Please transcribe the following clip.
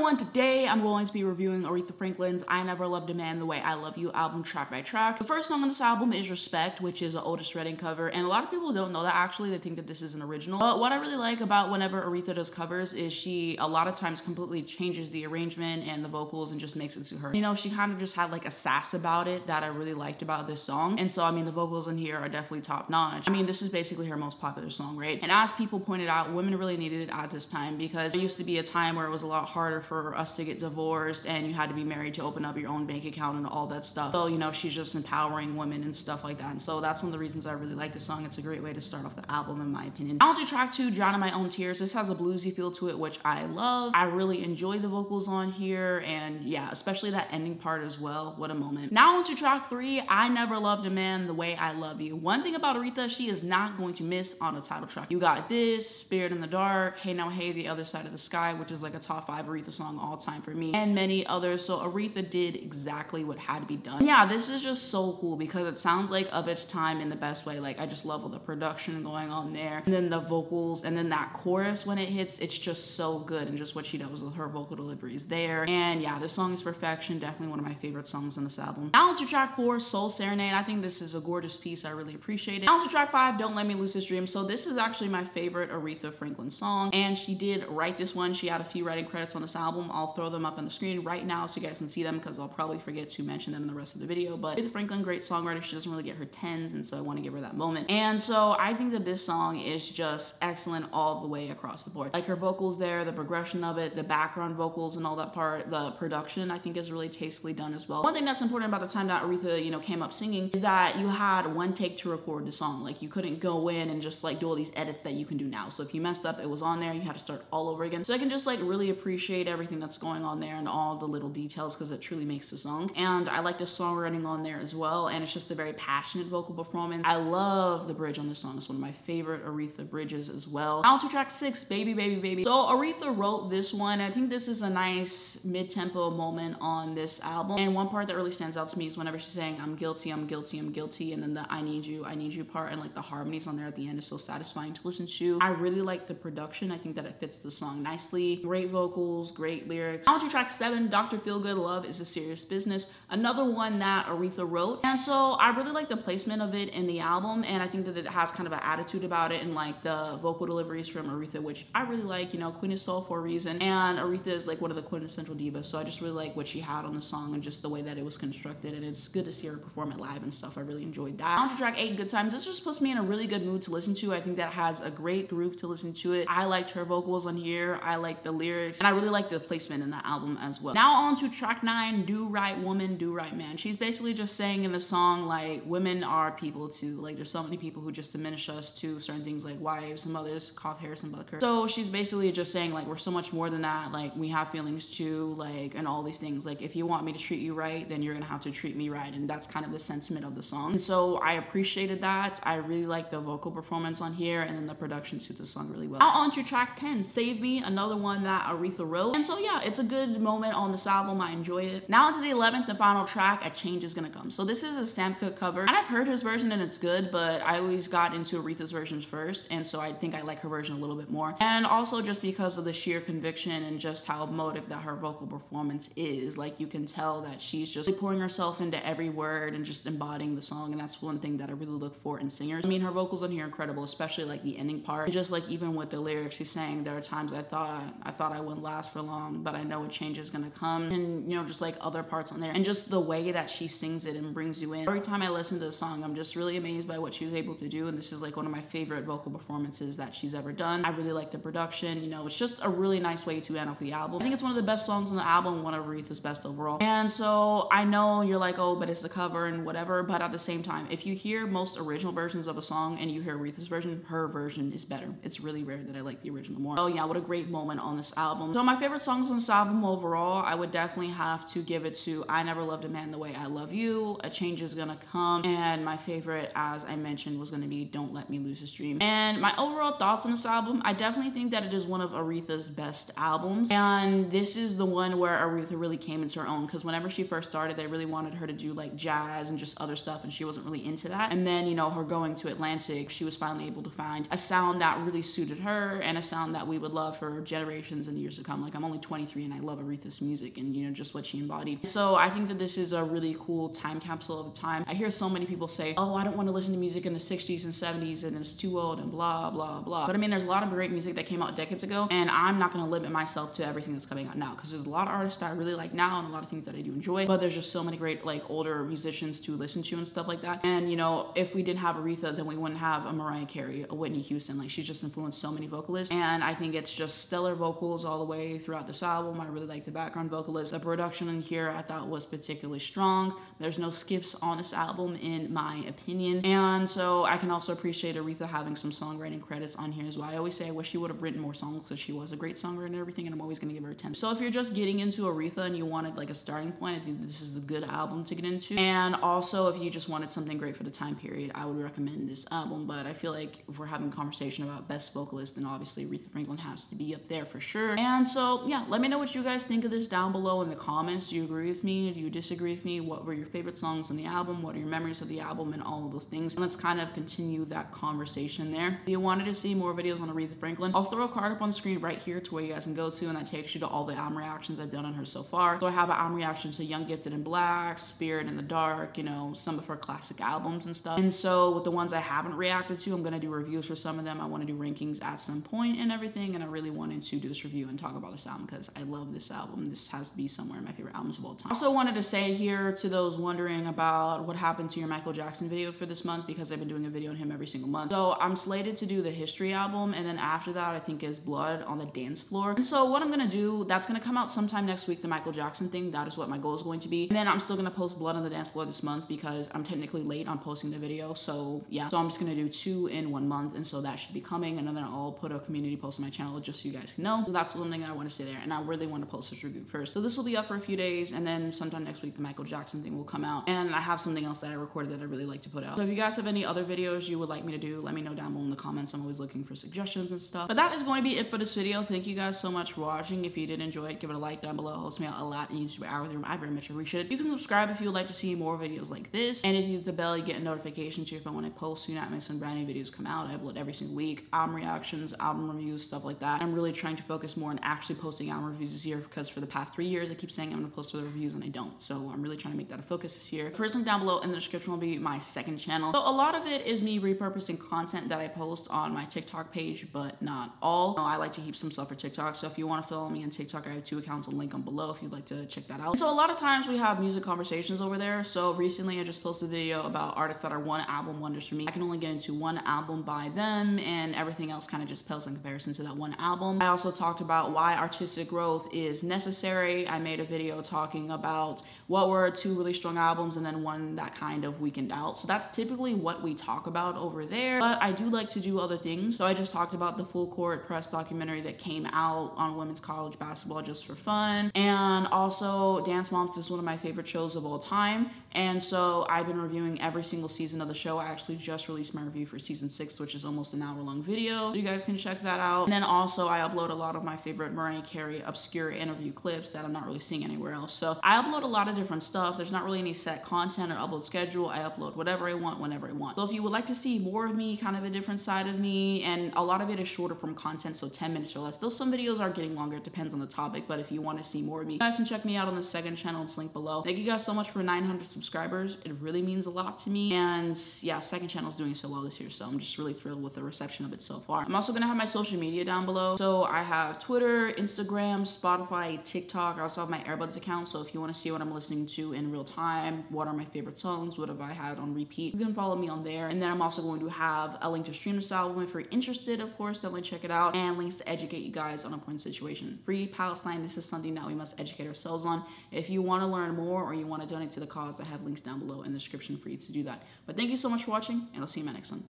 everyone, today I'm going to be reviewing Aretha Franklin's I Never Loved a Man the Way I Love You album track by track. The first song on this album is Respect, which is an Otis Redding cover, and a lot of people don't know that actually. They think that this is an original. But what I really like about whenever Aretha does covers is she a lot of times completely changes the arrangement and the vocals and just makes it to her. You know, she kind of just had like a sass about it that I really liked about this song. And so, I mean, the vocals in here are definitely top notch. I mean, this is basically her most popular song, right? And as people pointed out, women really needed it at this time because there used to be a time where it was a lot harder for us to get divorced and you had to be married to open up your own bank account and all that stuff. So, you know, she's just empowering women and stuff like that. And so that's one of the reasons I really like this song. It's a great way to start off the album, in my opinion. Now to track 2, Drowning My Own Tears. This has a bluesy feel to it, which I love. I really enjoy the vocals on here, and yeah, especially that ending part as well. What a moment. Now on to track 3, I Never Loved a Man the Way I Love You. One thing about Aretha, she is not going to miss on a title track. You got this, Spirit in the Dark, Hey Now Hey, The Other Side of the Sky, which is like a top 5 Aretha song all time for me, and many others. So Aretha did exactly what had to be done. Yeah, this is just so cool because it sounds like of its time in the best way. Like, I just love all the production going on there, and then the vocals, and then that chorus when it hits, it's just so good, and just what she does with her vocal delivery is there. And yeah, this song is perfection. Definitely one of my favorite songs on this album. Now to track 4, Soul Serenade. I think this is a gorgeous piece. I really appreciate it. Now to track 5, Don't Let Me Lose This Dream. So this is actually my favorite Aretha Franklin song, and she did write this one. She had a few writing credits on this album. I'll throw them up on the screen right now so you guys can see them because I'll probably forget to mention them in the rest of the video. But Aretha Franklin, great songwriter. She doesn't really get her 10s, and so I want to give her that moment. And so I think that this song is just excellent all the way across the board. Like, her vocals there, the progression of it, the background vocals and all that part, the production I think is really tastefully done as well. One thing that's important about the time that Aretha, you know, came up singing is that you had one take to record the song. Like, you couldn't go in and just like do all these edits that you can do now. So if you messed up, it was on there, you had to start all over again. So I can just like really appreciate everything that's going on there and all the little details because it truly makes the song. And I like the songwriting on there as well, and it's just a very passionate vocal performance. I love the bridge on this song. It's one of my favorite Aretha bridges as well. Now to track 6, Baby Baby Baby. So Aretha wrote this one. I think this is a nice mid-tempo moment on this album, and one part that really stands out to me is whenever she's saying I'm guilty, I'm guilty, I'm guilty, and then the I need you part, and like the harmonies on there at the end is so satisfying to listen to. I really like the production. I think that it fits the song nicely. Great vocals, great lyrics. Now to track 7, Dr. Feelgood, Love is a Serious Business. Another one that Aretha wrote, and so I really like the placement of it in the album, and I think that it has kind of an attitude about it, and like the vocal deliveries from Aretha, which I really like. You know, Queen of Soul for a reason, and Aretha is like one of the quintessential divas, so I just really like what she had on the song and just the way that it was constructed, and it's good to see her perform it live and stuff. I really enjoyed that. On to track 8, Good Times. This just puts me in a really good mood to listen to. I think that has a great groove to listen to it. I liked her vocals on here. I like the lyrics, and I really like the placement in the album as well. Now on to track 9, Do Right Woman, Do Right Man. She's basically just saying in the song, like, women are people too. Like, there's so many people who just diminish us to certain things like wives, and mothers, cough, Harrison Butker. So she's basically just saying, like, we're so much more than that. Like, we have feelings too, like, and all these things. Like, if you want me to treat you right, then you're gonna have to treat me right. And that's kind of the sentiment of the song. And so I appreciated that. I really like the vocal performance on here, and then the production suits the song really well. Now on to track 10, Save Me, another one that Aretha wrote. And so yeah, it's a good moment on this album. I enjoy it. Now to the 11th and final track, A Change Is Gonna Come. So this is a Sam Cooke cover, and I've heard his version and it's good, but I always got into Aretha's versions first, and so I think I like her version a little bit more. And also just because of the sheer conviction and just how emotive that her vocal performance is. Like, you can tell that she's just pouring herself into every word and just embodying the song, and that's one thing that I really look for in singers. I mean, her vocals on here are incredible, especially like the ending part. And just like even with the lyrics, she's saying there are times I thought I wouldn't last for long, but I know a change is gonna come, and you know, just like other parts on there, and just the way that she sings it and brings you in. Every time I listen to the song, I'm just really amazed by what she was able to do, and this is like one of my favorite vocal performances that she's ever done. I really like the production. You know, it's just a really nice way to end off the album. I think it's one of the best songs on the album, one of Aretha's best overall. And so I know you're like, oh, but it's the cover and whatever, but at the same time, if you hear most original versions of a song and you hear Aretha's version, her version is better. It's really rare that I like the original more. Oh yeah, what a great moment on this album. So my favorite songs on this album overall, I would definitely have to give it to I Never Loved a Man the Way I Love You, A Change Is Gonna Come, and my favorite, as I mentioned, was gonna be Don't Let Me Lose This Dream. And my overall thoughts on this album, I definitely think that it is one of Aretha's best albums, and this is the one where Aretha really came into her own, because whenever she first started, they really wanted her to do like jazz and just other stuff, and she wasn't really into that. And then, you know, her going to Atlantic, she was finally able to find a sound that really suited her, and a sound that we would love for generations and years to come. Like, I'm only only 23 and I love Aretha's music and, you know, just what she embodied. So I think that this is a really cool time capsule of the time. I hear so many people say, oh, I don't want to listen to music in the 60s and 70s and it's too old and blah, blah, blah. But I mean, there's a lot of great music that came out decades ago, and I'm not going to limit myself to everything that's coming out now, because there's a lot of artists that I really like now and a lot of things that I do enjoy, but there's just so many great like older musicians to listen to and stuff like that. And you know, if we didn't have Aretha, then we wouldn't have a Mariah Carey, a Whitney Houston. Like, she's just influenced so many vocalists, and I think it's just stellar vocals all the way throughout this album. I really like the background vocalists. The production in here I thought was particularly strong. There's no skips on this album in my opinion, and so I can also appreciate Aretha having some songwriting credits on here as well. I always say I wish she would have written more songs because she was a great songwriter and everything, and I'm always going to give her a 10. So if you're just getting into Aretha and you wanted like a starting point, I think this is a good album to get into. And also if you just wanted something great for the time period, I would recommend this album. But I feel like if we're having a conversation about best vocalist, then obviously Aretha Franklin has to be up there for sure. And so yeah, let me know what you guys think of this down below in the comments. Do you agree with me? Do you disagree with me? What were your favorite songs on the album? What are your memories of the album and all of those things? And let's kind of continue that conversation there. If you wanted to see more videos on Aretha Franklin, I'll throw a card up on the screen right here to where you guys can go to, and that takes you to all the album reactions I've done on her so far. So I have an album reaction to Young, Gifted, and Black, Spirit in the Dark, you know, some of her classic albums and stuff. And so with the ones I haven't reacted to, I'm gonna do reviews for some of them. I want to do rankings at some point and everything, and I really wanted to do this review and talk about this album because I love this album. This has to be somewhere in my favorite albums of all time. Also wanted to say here to those wondering about what happened to your Michael Jackson video for this month, because I've been doing a video on him every single month. So I'm slated to do the History album, and then after that I think is Blood on the Dance Floor. And so what I'm gonna do, that's gonna come out sometime next week, the Michael Jackson thing. That is what my goal is going to be. And then I'm still gonna post Blood on the Dance Floor this month because I'm technically late on posting the video. So yeah, so I'm just gonna do 2 in 1 month, and so that should be coming. And then I'll put a community post on my channel just so you guys can know. So that's one thing I want to say there, and I really want to post this review first. So this will be up for a few days, and then sometime next week the Michael Jackson thing will come out. And I have something else that I recorded that I really like to put out. So if you guys have any other videos you would like me to do, let me know down below in the comments. I'm always looking for suggestions and stuff. But that is going to be it for this video. Thank you guys so much for watching. If you did enjoy it, give it a like down below. It helps me out a lot in YouTube algorithm. I very much appreciate it. You can subscribe if you would like to see more videos like this, and if you hit the bell, you get notifications to your phone when I post, so you're not missing brand new videos come out. I upload every single week, album reactions, album reviews, stuff like that. I'm really trying to focus more on actually posting album reviews this year, because for the past 3 years I keep saying I'm gonna post other reviews and I don't. So I'm really trying to make that a focus this year. First link down below in the description will be my second channel. So a lot of it is me repurposing content that I post on my TikTok page, but not all. I like to keep some stuff for TikTok. So if you want to follow me on TikTok, I have 2 accounts. I'll link them below if you'd like to check that out. So a lot of times we have music conversations over there. So recently I just posted a video about artists that are 1 album wonders for me. I can only get into 1 album by them, and everything else kind of just pales in comparison to that 1 album. I also talked about why artistic growth is necessary. I made a video talking about what were 2 really strong albums and then 1 that kind of weakened out. So that's typically what we talk about over there, but I do like to do other things. So I just talked about the Full Court Press documentary that came out on women's college basketball just for fun, and also Dance Moms is one of my favorite shows of all time, and so I've been reviewing every single season of the show. I actually just released my review for season 6, which is almost an hour-long video. So you guys can check that out. And then also I upload a lot of my favorite Mariah Carey obscure interview clips that I'm not really seeing anywhere else. So I upload a lot of different stuff. There's not really any set content or upload schedule. I upload whatever I want, whenever I want. So if you would like to see more of me, kind of a different side of me, and a lot of it is shorter from content, so 10 minutes or less. Though some videos are getting longer, it depends on the topic, but if you want to see more of me, you guys can check me out on the second channel. It's linked below. Thank you guys so much for 900 subscribers. It really means a lot to me, and yeah, second channel is doing so well this year, so I'm just really thrilled with the reception of it so far. I'm also gonna have my social media down below. So I have Twitter, Instagram, Spotify, TikTok. I also have my Airbuds account, so if you want to see what I'm listening to in real time, what are my favorite songs, what have I had on repeat, you can follow me on there. And then I'm also going to have a link to stream this album if you're interested. Of course, definitely check it out, and links to educate you guys on a point situation. Free Palestine, this is something that we must educate ourselves on. If you want to learn more or you want to donate to the cause, I have links down below in the description for you to do that. But thank you so much for watching, and I'll see you in my next one.